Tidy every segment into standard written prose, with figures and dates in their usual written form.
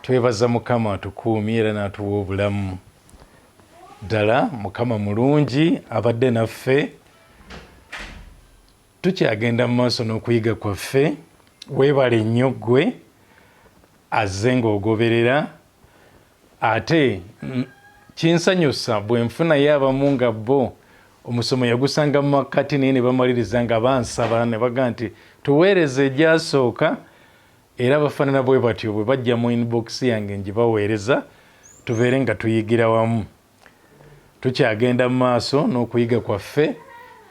Twebaza Mukama atukuumye era n'atuwa obulamu. Ddala Mukama mulungi abadde naffe. Tukyagenda mu maaso n'okuyiga kwaffe. Weebale nnyo ggwe azze ng'ogoberera. Ate kinsanyusa bwe nfunayo abamu nga bo omusomo yagusanga mu makkati naye ne bamaliriza nga bansaba ne baga nti tuweereze egyasooka. Era abafaanana bwe batyo bwe bajja mu inbox yange ngibaweereza tubeere nga tuyigira wamu. Tukyagenda mu maaso n'okuyiga kwaffe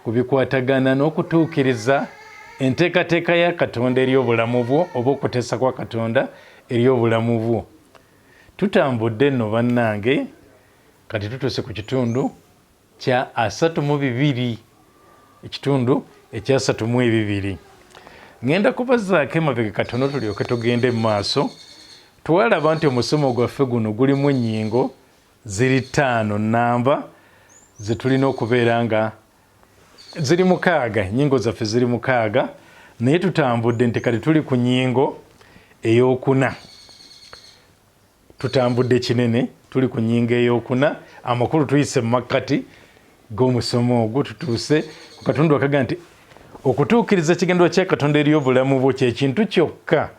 ku bikwatagana n'okutuukiriza enteekateeka ya Katonda eri obulamu bwo oba okuteesa kwa Katonda eri obulamu bwo. Tutambudde nno bannange kati tutuuse ku kitundu kya 32, ekitundu ekya 32. Ngenda kubazaako emabega katono tulyoke tugende mu maaso. Twalaba nti omusomo gwaffe guno gulimu ennyingo ziri 5 nnamba ze tulina okubeera nga ziri 6. Ennyingo zaffe ziri 6 naye tutambudde nti kati tuli ku nnyingo ey'okuna. Tutambudde kinene tuli ku nnyingo ey'okuna. Amakulu tuyise mu makkati g'omusomo ogwo tutuuse ku katundu akaga nti okutuukiriza ekigendererwa kya Katonda eri obulamu bwo kye kintu kyokka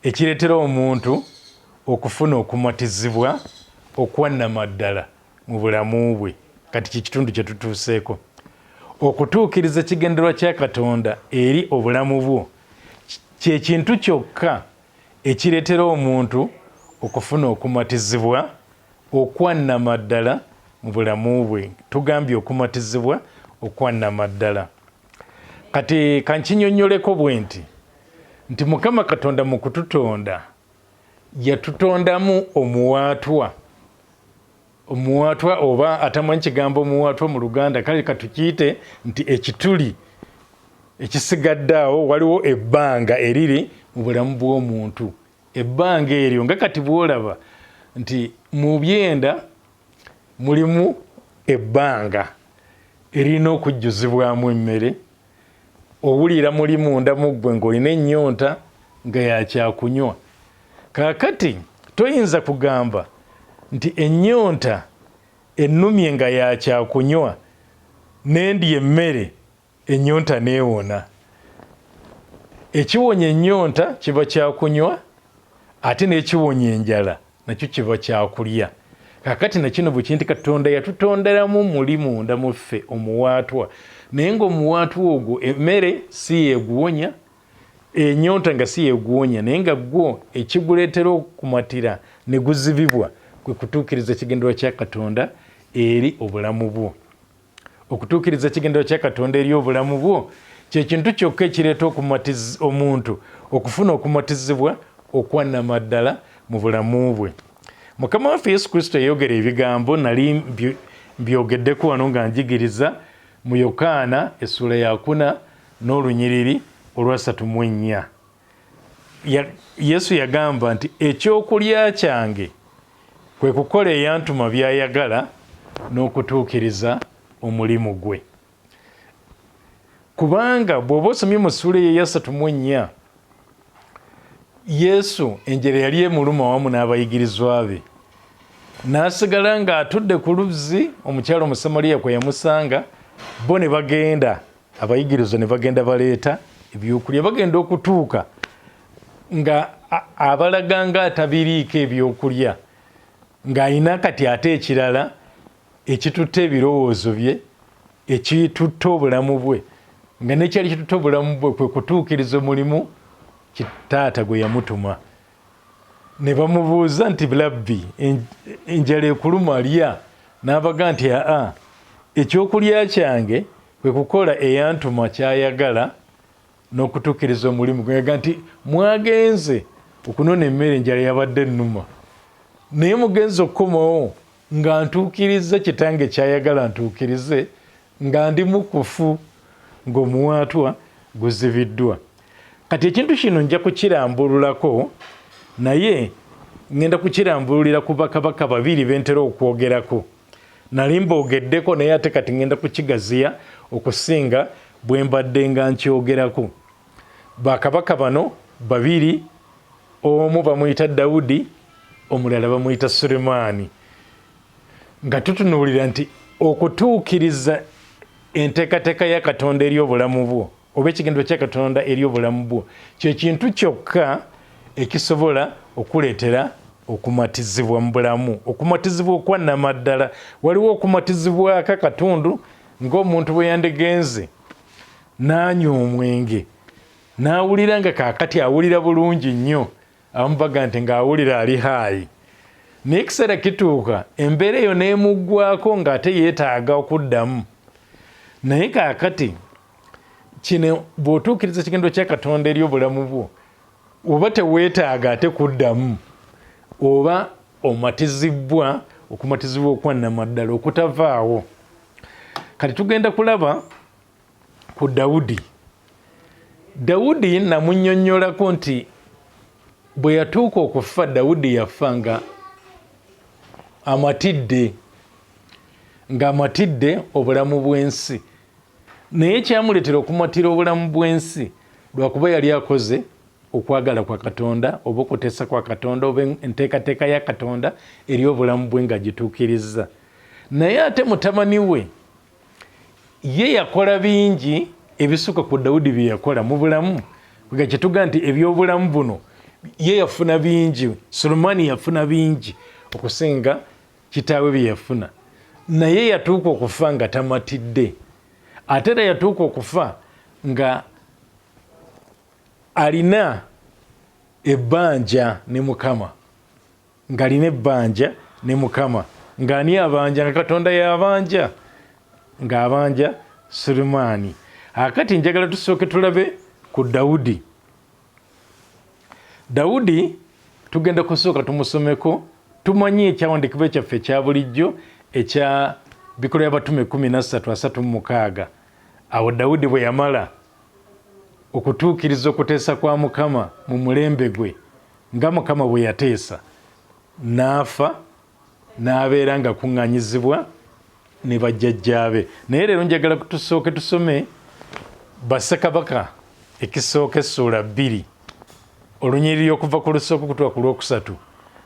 ekireetera omuntu okufuna okumatizibwa okwannamaddala mu bulamu bwe. Kati kikitundu kye tutuuseeko. Okutuukiriza ekigendererwa kya Katonda eri obulamu bwo kye kintu kyokka ekireetera omuntu okufuna okumatizibwa okwannamaddala mu bulamu bwe. Tugambye okumatizibwa okwannamaddala. Kati kankinyonnyoleko bwe nti Mukama Katonda mu kututonda yatutondamu omuwaatwa. Omuwaatwa oba atamanyi kigambo omuwaatwa mu Luganda kale katukiyite nti ekituli ekisigadde awo. Waliwo ebbanga eriri mu bulamu bw'omuntu. Ebbanga eryo nga kati bw'olaba nti mu byenda mulimu ebbanga erina okujjuzibwamu emmere. Owulira muli munda mu ggwe ng'olina ennyonta nga yakyakunywa. Kaakati toyinza kugamba nti ennyonta ennumye nga yakyakunywa n'endya emmere ennyonta neewona. Ekiwonya ennyonta kiba kyakunywa ate n'ekiwonya enjala nakyo kiba kyakulya. Kaakati nakino bwe kinti Katonda yatutonderamu muli munda mu ffe omuwaatwa. Naye ng'omuwaatwa ogwo emmere si yeeguwonya, ennyonta nga si yeeguwonya, naye nga gwo ekiguleetera okumatira ne guzibibwa kwe kutuukiriza ekigendererwa kya Katonda eri obulamu bwo. Okutuukiriza ekigendererwa kya Katonda eri obulamu bwo kye kintu kyokka ekireeta omuntu okufuna okumatizibwa okwannamaddala mu bulamu bwe. Mukama waffe Yesu Kristo yayogera ebigambo nali mbyogeddeko wano nga njigiriza mu Yokaana essula ya 4 n'olunyiriri olwa 34. Yesu yagamba nti ekyokulya kyange kwe kukola eyantuma by'ayagala n'okutuukiriza omulimu gwe. Kubanga bw'oba osomye mu ssula ya 34 Yesu enjala yali emuluma wamu n'abayigirizwa be. N'asigala ng'atudde ku luzzi omukyala Omusamaliya kwe yamusanga. Bo ne bagenda, abayigirizwa ne bagenda baleeta ebyokulya. Bagenda okutuuka nga abalaga ng'atabiriiko ebyokulya, ng'ayina kati ate ekirala ekitutta ebirowoozo bye, ekitutta obulamu bwe, nga nekyali kitutta obulamu bwe kwe kutuukiriza omulimu Taata gwe yamutuma. ne bamubuuza nti labbi enjala ekuluma alya, n'abaga nti aa ekyokulya kyange kwe kukola eyantuma kyayagala n'okutuukiriza omulimu gwega nti mwagenze okunona emmere enjala yabadde ennuma naye mugenze okukomawo nga ntuukiriza kitange kyayagala ntuukirize nga ndi mukufu ng'omuwaatwa guzibiddwa. Kati ekintu kino nja kukirambululako naye ngenda kukirambululira ku bakabaka babiri bentera okwogerako. Nali mboogeddeko naye ate kati ngenda kukigaziya okusinga bwe mbadde nga nkyogerako. Bakabaka bano babiri, omu bamuyita Dawudi, omulala bamuyita Sulemaani. Nga tutunuulira nti okutuukiriza enteekateeka ya Katonda eri obulamu bwo oba ekigendero kya Katonda eri obulamu bwo kye kintu kyokka ekisobola okuleetera okumatizibwa mu bulamu. Okumatizibwa okwannamaddala, waliwo okumatizibwa akatundu ng'omuntu bwe yandigenze n'anywa omwenge n'awulira nga kaakati awulira bulungi nnyo, abamu baga nti ng'awulira ali haayi, naye ekiseera kituuka embeera eyo n'emuggwaako ng'ate yeetaaga okuddamu. Naye kaakati kino bw'otuukiriza ekigendero kya Katonda eri obulamu bwo oba teweetaaga ate kuddamu, oba omatizibwa okumatizibwa okwannamaddala okutavaawo. Kati tugenda kulaba ku Dawudi. Dawudi namunnyonnyolako nti bwe yatuuka okufa, Dawudi yafa nga amatidde obulamu bw'ensi. Naye kyamuleetera okumatira obulamu bw'ensi lwakuba yali akoze okwagala kwa Katonda oba okuteesa kwa Katonda oba enteekateeka ya Katonda eri obulamu bwe nga gituukirizza. Naye ate mutabani we ye yakola bingi ebisukka ku Dawudi bye yakola mu bulamu. Nga kyetuga nti ebyobulamu buno ye yafuna bingi, Sulemaani yafuna bingi okusinga kitaawe bye yafuna. Naye yatuuka okufa nga tamatidde, ate era yatuuka okufa nga alina ebbanja ne Mukama, ng'alina ebbanja ne Mukama. Ng'ani abanja? Nga Katonda y'abanja, ng'abanja Sulemaani. Akati njagala tusooke tulabe ku Dawudi. Dawudi tugenda kusooka tumusomeko tumanye ekyawandiikibwa ekyaffe ekya bulijjo ekya Bikolwa by'Abatume 13:36. Awo Dawudi bwe yamala okutuukiriza okuteesa kwa Mukama mu mulembe gwe nga Mukama bwe yateesa, n'afa n'abeera nga kuŋŋaanyizibwa ne bajjajjaabe. Naye leero njagala tusooke tusome Bassekabaka ekisooka essuula 2 olunyiriri okuva ku lusooka okutuuka ku lwokusatu,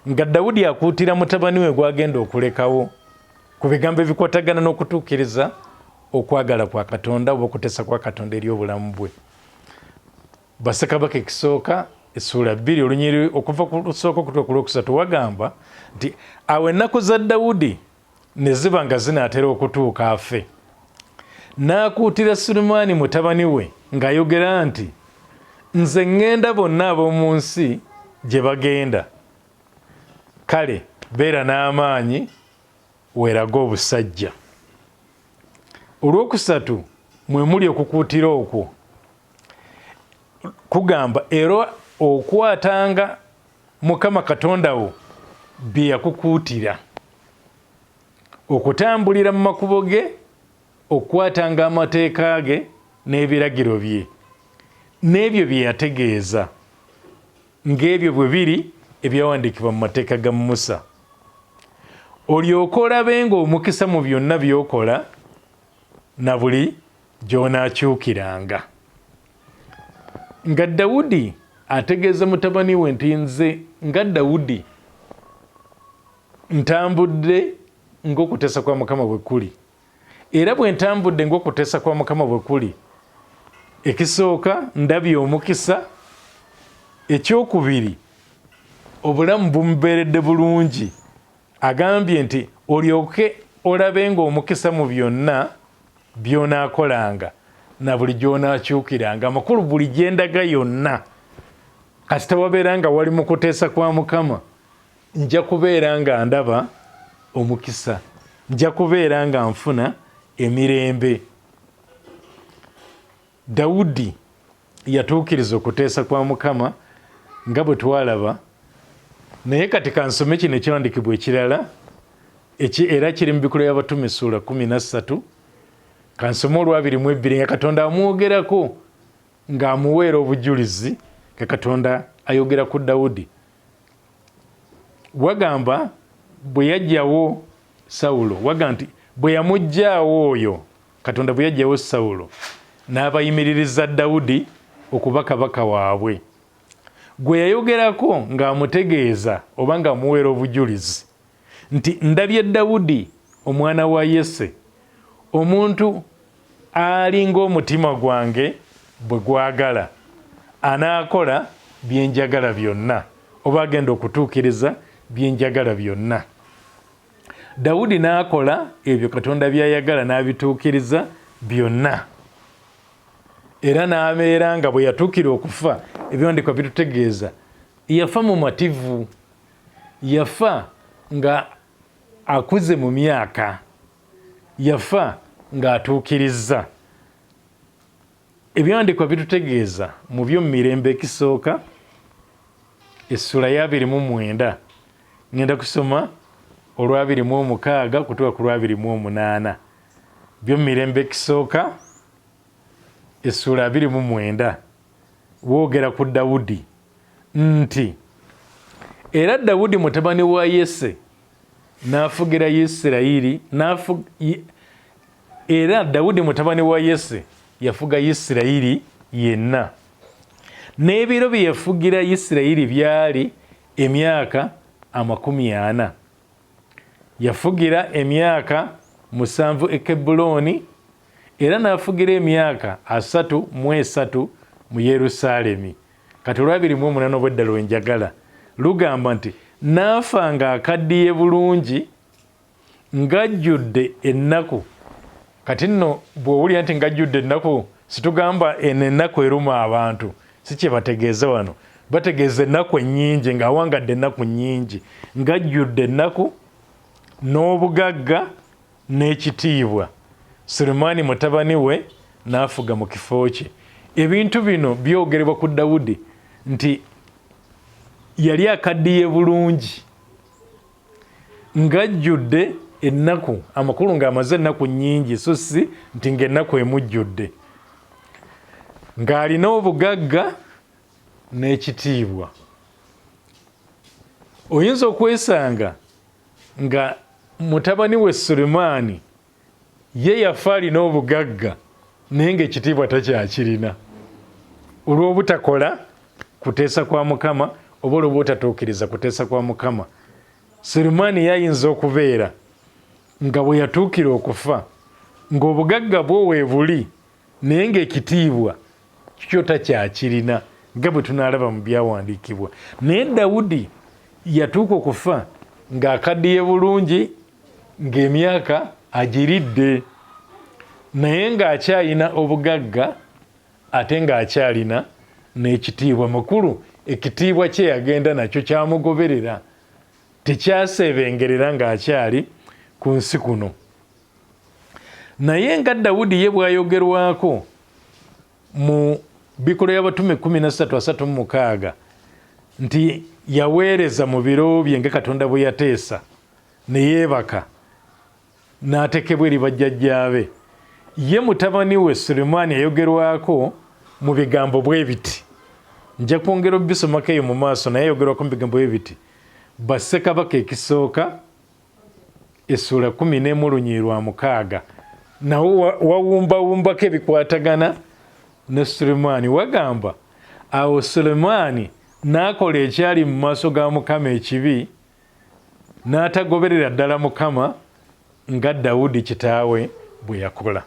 nga Dawudi akuutira mutabani we gw'agenda okulekawo ku bigambo ebikwatagana n'okutuukiriza okwagala kwa Katonda oba okuteesa kwa Katonda eri obulamu bwe. Bassekabaka ekisooka essuula 2 olunyiriri okuva ku lusooka okutuuka ku lwokusatu wagamba nti awo ennaku za Dawudi ne ziba nga zinaatera okutuuka afe, n'akuutira Sulemaani mutabani we ng'ayogera nti nze ŋŋenda bonna ab'omu nsi gye bagenda, kale beera n'amaanyi weeraga obusajja. Olwokusatu mwe muli okukuutira okwo kugamba era okwatanga Mukama Katonda wo bye yakukuutira, okutambulira mu makubo ge, okwatanga amateeka ge n'ebiragiro bye n'ebyo bye yategeeza, ng'ebyo bwe biri ebyawandiikibwa mu mateeka ga Musa, olyoke olabenga omukisa mu byonna by'okola na buli gy'onaakyukiranga. Nga Dawudi ategeeza mutabani we nti nze nga Dawudi ntambudde ng'okuteesa kwa Mukama bwe kuli, era bwe ntambudde ng'okuteesa kwa Mukama bwe kuli, ekisooka ndabye omukisa, ekyokubiri obulamu bumubeeredde bulungi. Agambye nti olyoke olabenga omukisa mu byonna by'onaakolanga na buli gy'onaakyukiranga, amakulu buli gyendaga yonna, kasita wabeera nga wali mu kuteesa kwa Mukama nja kubeera nga ndaba omukisa, nja kubeera nga nfuna emirembe. Dawudi yatuukiriza okuteesa kwa Mukama nga bwe twalaba, naye kati kansome kino ekiwandiikibwa ekirala era kiri mu Bikulu by'Abatume ssuula 13, kansome olw'22 nga Katonda amwogerako ng'amuweera obujulizi nga Katonda ayogera ku Dawudi. Wagamba bwe yajjawo Sawulo, wagamba nti bwe yamuggyaawo oyo Katonda bwe yajjawo Sawulo n'abayimiririza Dawudi okuba kabaka waabwe, gwe yayogerako ng'amutegeeza oba ng'amuweera obujulizi nti ndabye Dawudi omwana wa Yese, omuntu alinga omutima gwange bwe gwagala, anaakola bye njagala byonna, oba agenda okutuukiriza bye njagala byonna. Dawudi n'akola ebyo Katonda by'ayagala n'abituukiriza byonna, era n'abeera nga bwe yatuukira okufa, ebiwandiikwa bitutegeeza yafa mu mativu, yafa nga akuze mu myaka, yafa ng'atuukirizza. Ebiwandiikwa bitutegeeza mu by'omu Mirembe ekisooka essula ya 29, ngenda kusoma olwa 26 kutuuka ku lwa 28. By'omu Mirembe ekisooka essula 29 woogera ku Dawudi nti era Dawudi mutabani wa Yese n'afugira Isirayiri, era Dawudi mutabani wa Yese yafuga Isirayiri yenna, n'ebiro bye yafugira Isirayiri byali emyaka 40. Yafugira emyaka 7 e Kebbulooni, era n'afugira emyaka 33 mu Yerusaalemi. Kati olwa 28 obw'eddala wenjagala lugamba nti n'afa ng'akaddiye bulungi ng'ajjudde ennaku. Kati nno bw'owulira nti ng'ajjudde ennaku, situgamba eno ennaku eruma abantu, si kye bategeeza wano. Bategeeza ennaku ennyingi, ng'awangadde ennaku nnyingi, ng'ajjudde ennaku n'obugagga n'ekitiibwa. Sulemaani mutabani we n'afuga mu kifo kye. Ebintu bino byogerebwa ku Dawudi nti yali akaddiye bulungi ng'ajjudde ennaku, amakulu ng'amaze ennaku nnyingi, so si nti ng'ennaku emujjudde, ng'alina obugagga n'ekitiibwa. Oyinza okwesanga nga mutabani we Sulemaani ye yafa alina obugagga naye ng'ekitiibwa takyakirina olw'obutakola kuteesa kwa Mukama oba olw'obutatuukiriza kuteesa kwa Mukama. Sulemaani yayinza okubeera nga bwe yatuukira okufa ng'obugagga bwo weebuli naye ng'ekitiibwa kyo takyakirina, nga bwe tunaalaba mu byawandiikibwa. Naye Dawudi yatuuka okufa ng'akaddiye bulungi, ng'emyaka agiridde, naye ng'akyalina obugagga ate ng'akyalina n'ekitiibwa. Makulu ekitiibwa kye yagenda nakyo kyamugoberera, tekyaseebengerera ng'akyali ku nsi kuno. Naye nga Dawudi ye bw'ayogerwako mu Bikulu by'Abatume 13:36 nti yaweereza mu biro bye nga Katonda bwe yateesa, ne yeebaka n'atekebwa eri bajjajjaabe. Ye mutabani we Sulemaani yayogerwako mu bigambo bwe biti. Nja kwongera obisomako eyo mu maaso, naye yayogerwako mu bigambo bwe biti. Bassekabaka ekisooka essula 14:6 nawo wawumbawumbako ebikwatagana ne Sulemaani. Wagamba awo Sulemaani n'akola ekyali mu maaso ga Mukama ekibi, n'atagoberera ddala Mukama nga Dawudi kitaawe bwe yakola.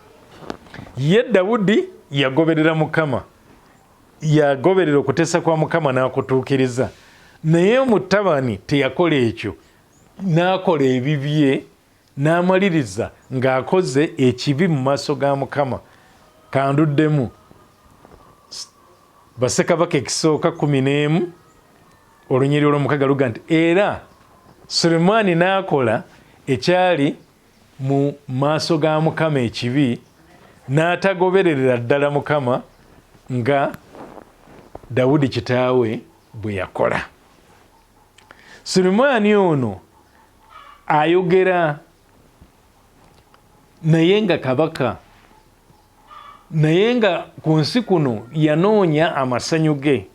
Ye Dawudi yagoberera Mukama, yagoberera okuteesa kwa Mukama n'akutuukiriza, naye mutabani teyakola ekyo, n'akola ebibye n'amaliriza ng'akoze ekibi mu maaso ga Mukama. Kanduddemu Bassekabaka ekisooka 11 olunyiriri olw'omukaaga luga nti era Sulemaani n'akola ekyali mu maaso ga Mukama ekibi, n'atagobererera ddala Mukama nga Dawudi kitaawe bwe yakola. Sulemaani ono ayogera naye nga kabaka, naye nga ku nsi kuno yanoonya amasanyu ge,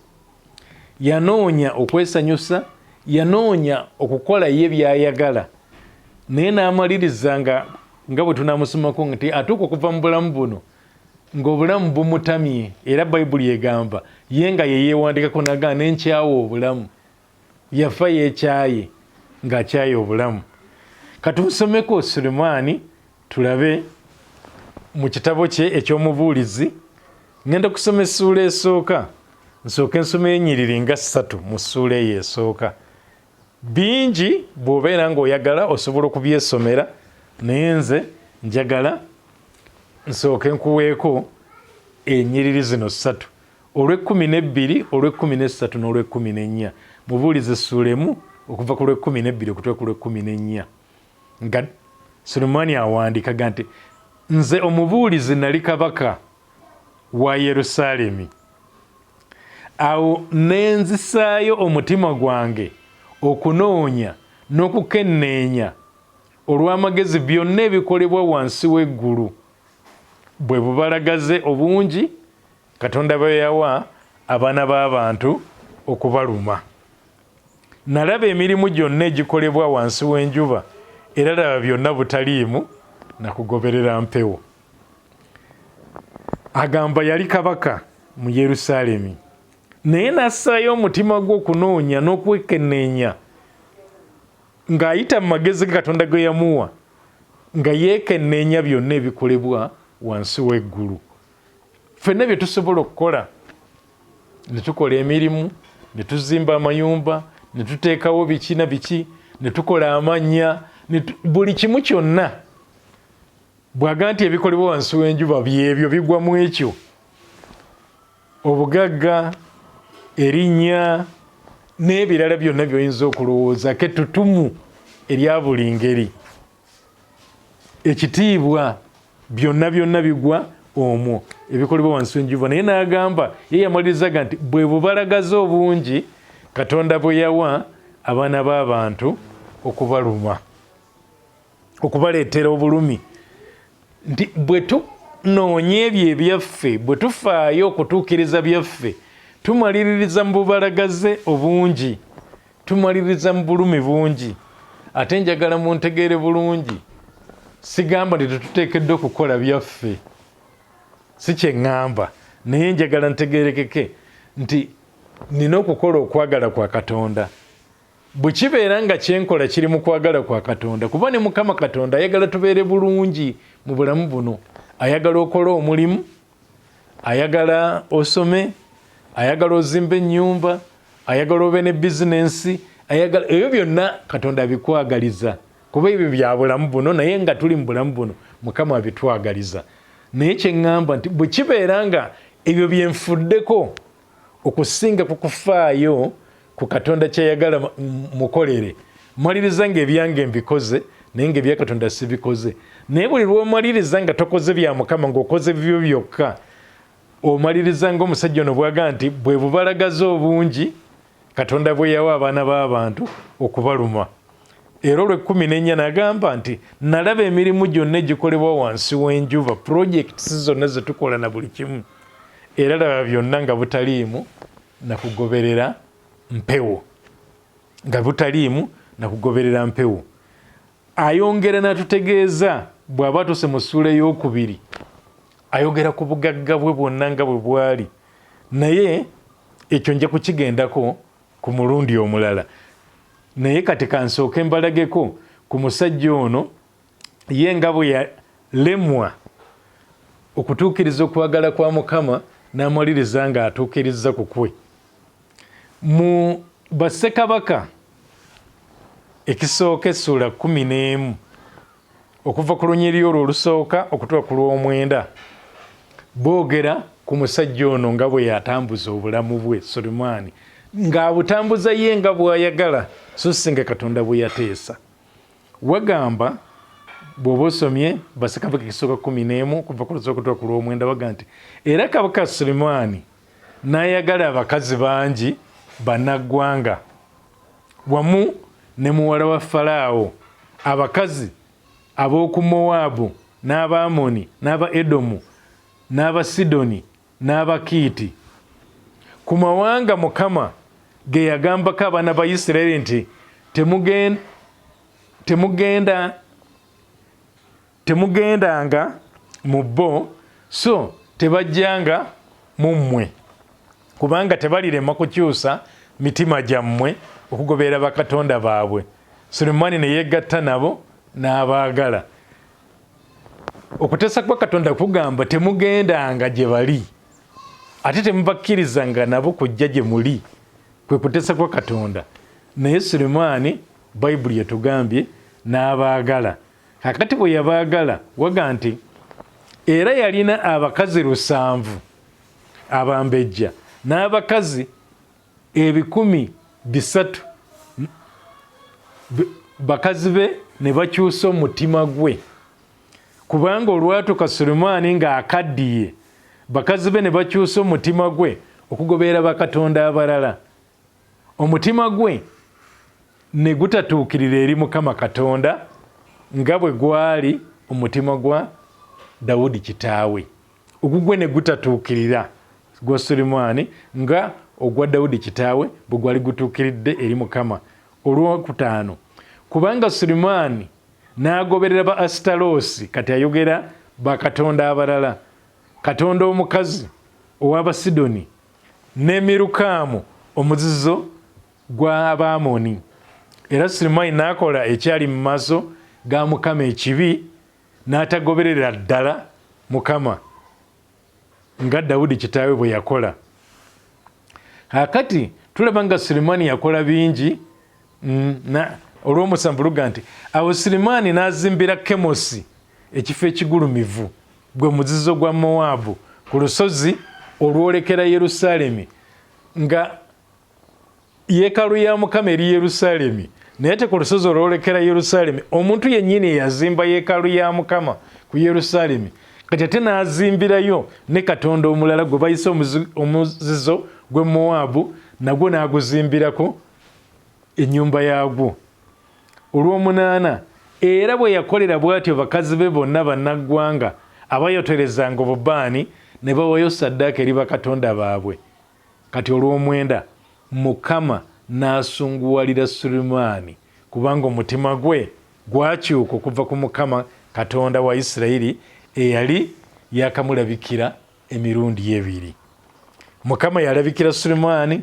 yanoonya okwesanyusa, yanoonya okukola ye by'ayagala, naye n'amaliriza nga bwe tunaamusomako nti atuuka okuva mu bulamu buno ng'obulamu bumutamye, era Bayibuli egamba ye nga ye yeewandikako naga n'enkyawa obulamu, yafa yeekyaye ng'akyaye obulamu. Katumusomeko Sulemaani tulabe mu kitabo kye eky'Omubuulizi. Ngenda kusoma essuula esooka, nsooke nsoma ennyiriri nga 3 mu ssuula eyo esooka. Bingi bw'obeera ng'oyagala osobola okubyesomera, naye nze njagala nsooke nkuweeko ennyiriri zino 3, olw'12, olw'13 n'olw'14. Mubuulizi essuula emu okuva ku lw'12 okutuuka ku lw'14, nga Sulemaani awandiikaga nti nze omubuulizi nali kabaka wa Yerusaalemi, awo ne nzisaayo omutima gwange okunoonya n'okukenneenya olw'amagezi byonna ebikolebwa wansi w'eggulu, bwe bubalagaze obungi Katonda bwe yawa abaana b'abantu okubaluma. Nalaba emirimu gyonna egikolebwa wansi w'enjuba, era laba byonna butaliimu na kugoberera mpewo. Agamba yali kabaka mu Yerusaalemi, naye n'assaayo omutima gwe okunoonya n'okwekenneenya, ng'ayita mu magezi ge Katonda ge yamuwa, nga yeekenneenya byonna ebikolebwa wansi w'eggulu. Ffenna bye tusobola okukola, ne tukola emirimu, ne tuzimba amayumba, ne tuteekawo biki na biki, ne tukola amannya, buli kimu kyonna bw'aga nti ebikolebwa wansi w'enjuba byebyo bigwa mu ekyo. Obugagga, erinnya n'ebirala byonna by'oyinza okulowooza ke ettutumu erya buli ngeri, ekitiibwa, byonna byonna bigwa omwo ebikolebwa wansi w'enjuba. Naye n'agamba ye yamalirizaga nti bwe bubalagaze obungi Katonda bwe yawa abaana b'abantu okubaluma, okubaleetera obulumi, nti bwe tunoonya ebyo ebyaffe, bwe tufaayo okutuukiriza byaffe, tumaliririza mu bubalagaze obungi, tumaliririza mu bulumi bungi. Ate njagala muntegeere bulungi, sigamba nti tetuteekeddwa okukola byaffe, si kye ŋŋamba, naye njagala ntegeerekeke nti nina okukola okwagala kwa Katonda. Bwe kibeera nga kyenkola kiri mu kwagala kwa Katonda, kuba ne Mukama Katonda ayagala tubeere bulungi mu bulamu buno, ayagala okole omulimu, ayagala osome, ayagala ozimba ennyumba, ayagala obe ne bizinensi, ayagala ebyo byonna Katonda abikwagaliza, kuba ebyo bya bulamu buno, naye nga tuli mu bulamu buno Mukama abitwagaliza. Naye kye ŋŋamba nti bwe kibeera nga ebyo byenfuddeko okusinga ku kufaayo ku Katonda kyeyagala mukolere, maliriza nga ebyange mbikoze naye nga ebya Katonda sibikoze. Naye buli lw'omaliriza nga tokoze bya Mukama ng'okoze bibyo byokka, omaliriza ng'omusajja ono bw'aga nti bwe bubalagaze obungi Katonda bwe yawa abaana b'abantu okubaluma. Era olw'14 n'agamba nti nalaba emirimu gyonna egikolebwa wansi w'enjuba, projects zonna ze tukola na buli kimu, era laba byonna nga butaliimu na kugoberera mpewo, nga butaliimu na kugoberera mpewo. Ayongera n'atutegeeza bw'aba atuuse mu ssuula ey'okubiri, ayogera ku bugagga bwe bwonna nga bwe bwali, naye ekyo nja kukigendako ku mulundi omulala. Naye kati kansooke mbalageko ku musajja ono ye nga bwe yalemwa okutuukiriza okwagala kwa Mukama n'amaliriza nga atuukiriza ku kwe. Mu Bassekabaka ekisooka essuula 11 okuva ku lunyiriri olwo olusooka okutuuka ku lw'omwenda, boogera ku musajja ono nga bwe yatambuza obulamu bwe Sulemaani, ng'abutambuza ye nga bw'ayagala. so singa Katonda bwe yateesa. Wagamba bw'oba osomye Bassekabaka ekisooka 11 kuva ku lusooka okutuuka ku lw'omwenda waga nti era Kabaka Sulemaani n'ayagala abakazi bangi bannaggwanga wamu ne muwala wa Falaawo, abakazi ab'oku Mowaabu n'Abamoni n'aba Edomu n'aba Sidoni n'aba Kiiti, ku mawanga Mukama ge yagambako abaana ba Isirayiri nti temugendanga mu bo, so tebajjanga mu mmwe, kubanga tebalirema kukyusa mitima gyammwe okugoberera bakatonda baabwe. Sulemaani ne yegatta nabo n'abaagala. Okuteesa kwa Katonda kugamba temugendanga gye bali ate temubakkirizanga nabo kujja gye muli, kwe kuteesa kwa Katonda. Naye Sulemaani Bayibuli yetugambye n'abaagala. Kakati bwe yabaagala waga nti era yalina abakazi 700 abambejja n'abakazi 300 bakazi be ne bakyusa omutima gwe, kubanga olwatuuka Sulemaani ng'akaddiye bakazi be ne bakyusa omutima gwe okugoberera bakatonda abalala. Omutima gwe ne gutatuukirira eri Mukama Katonda nga bwe gwali omutima gwa Dawudi kitaawe. Ogugwe ne gutatuukirira gwa Sulemaani nga ogwa Dawudi kitaawe bwe gwali gutuukiridde eri Mukama. Olwokutaano, kubanga Sulemaani n'agoberera ba Asitaloosi, kati ayogera bakatonda abalala, katonda omukazi ow'Abasidoni ne Mirukaamu omuzizo gw'Abamoni. Era Sulemaani n'akola ekyali mu maaso ga Mukama ekibi, n'atagoberera ddala Mukama nga Dawudi kitaawe bwe yakola. Kakati tulaba nga Sulemaani yakola bingi. Olw'omusanvu luga nti awo Sulemaani n'azimbira Kemosi ekifo ekigulumivu, gwe muzizo gwa Mowaabu, ku lusozi olwolekera Yerusaalemi, nga yeekaalu ya Mukama eri Yerusaalemi, naye te ku lusozi olwolekera Yerusaalemi omuntu yennyini eyazimba yeekaalu ya Mukama ku Yerusaalemi, kati ate n'azimbirayo ne katonda omulala gwe bayise omuzizo gwe Mowaabu, nagwo n'aguzimbirako ennyumba yaagwo. Olw'omunaana, era bwe yakolera bw'atyo bakazi be bonna bannaggwanga abayoterezanga obubaani ne bawayo ssaddaaka eri bakatonda baabwe. Kati olw'omwenda, Mukama n'asunguwalira Sulemaani kubanga omutima gwe gwakyuka okuva ku Mukama Katonda wa Isirayiri eyali yakamulabikira emirundi 2. Mukama yalabikira Sulemaani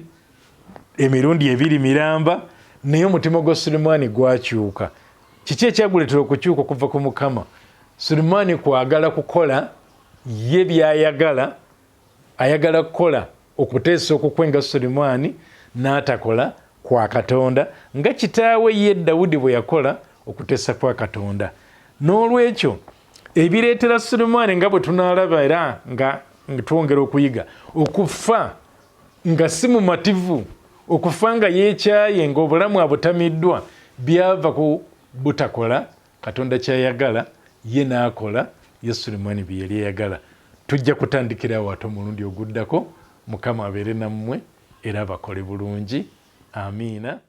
emirundi 2 miramba, naye omutima gwa Sulemaani gwakyuka. Kiki ekyaguleetera okukyuka okuva ku Mukama? Sulemaani kwagala kukola ye by'ayagala, ayagala kukola okuteesa okukwenga Sulemaani, n'atakola kwa Katonda nga kitaawe ye Dawudi bwe yakola okuteesa kwa Katonda. N'olwekyo ebireetera Sulemaani nga bwe tunaalaba era nga twongera okuyiga, okufa nga si mumativu, okufa nga yeekyaye ng'obulamu abutamiddwa, byava ku butakola Katonda kyayagala, ye n'akola ye Sulemaani bye yali ayagala. Tujja kutandikira awo ate omulundi oguddako. Mukama abeere nammwe era abakole bulungi. Amiina.